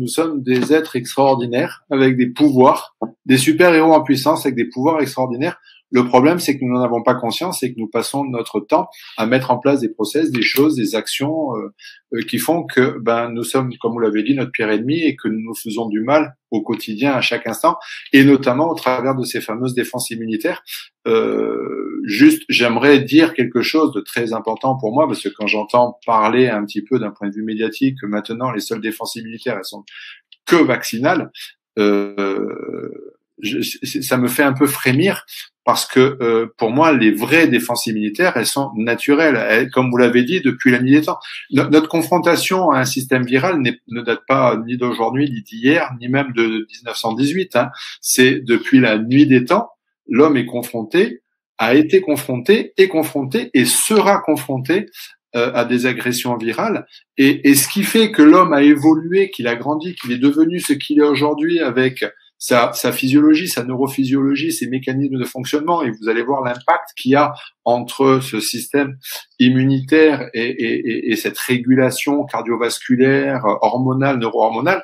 nous sommes des êtres extraordinaires avec des pouvoirs, des super-héros en puissance avec des pouvoirs extraordinaires. Le problème, c'est que nous n'en avons pas conscience et que nous passons notre temps à mettre en place des process, des choses, des actions qui font que nous sommes, comme vous l'avez dit, notre pire ennemi et que nous nous faisons du mal au quotidien, à chaque instant, et notamment au travers de ces fameuses défenses immunitaires. Juste, j'aimerais dire quelque chose de très important pour moi, parce que quand j'entends parler un petit peu d'un point de vue médiatique que maintenant les seules défenses immunitaires, elles sont que vaccinales, ça me fait un peu frémir, parce que pour moi, les vraies défenses immunitaires, elles sont naturelles. Comme vous l'avez dit, depuis la nuit des temps. Notre confrontation à un système viral ne date pas ni d'aujourd'hui, ni d'hier, ni même de 1918. C'est depuis la nuit des temps, l'homme est confronté, a été confronté, est confronté et sera confronté à des agressions virales. Et ce qui fait que l'homme a évolué, qu'il a grandi, qu'il est devenu ce qu'il est aujourd'hui avec sa physiologie, sa neurophysiologie, ses mécanismes de fonctionnement, et vous allez voir l'impact qu'il y a entre ce système immunitaire et cette régulation cardiovasculaire, hormonale, neuro-hormonale.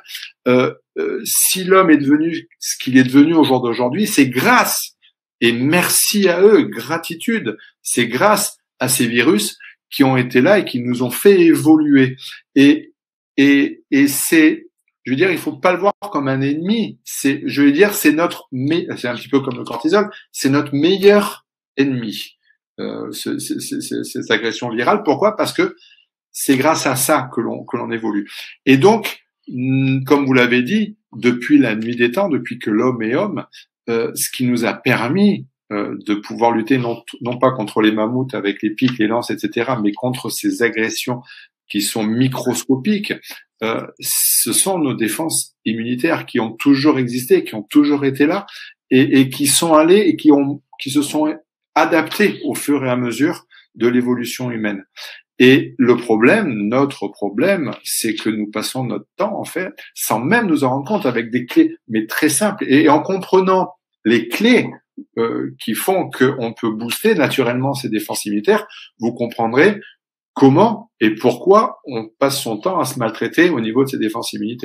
Si l'homme est devenu ce qu'il est devenu au jour d'aujourd'hui, c'est grâce, et merci à eux, gratitude, c'est grâce à ces virus qui ont été là et qui nous ont fait évoluer. Et c'est, je veux dire, il faut pas le voir comme un ennemi. C'est un petit peu comme le cortisol, c'est notre meilleur ennemi. Cette agression virale. Pourquoi? Parce que c'est grâce à ça que l'on évolue. Et donc, comme vous l'avez dit, depuis la nuit des temps, depuis que l'homme est homme, ce qui nous a permis de pouvoir lutter non pas contre les mammouths avec les pics, les lances, etc., mais contre ces agressions qui sont microscopiques, ce sont nos défenses immunitaires qui ont toujours existé, qui ont toujours été là, et qui sont allées et qui se sont adaptées au fur et à mesure de l'évolution humaine. Et notre problème, c'est que nous passons notre temps, en fait, sans même nous en rendre compte, avec des clés, mais très simples, et en comprenant les clés qui font qu'on peut booster naturellement ces défenses immunitaires, vous comprendrez comment et pourquoi on passe son temps à se maltraiter au niveau de ces défenses immunitaires.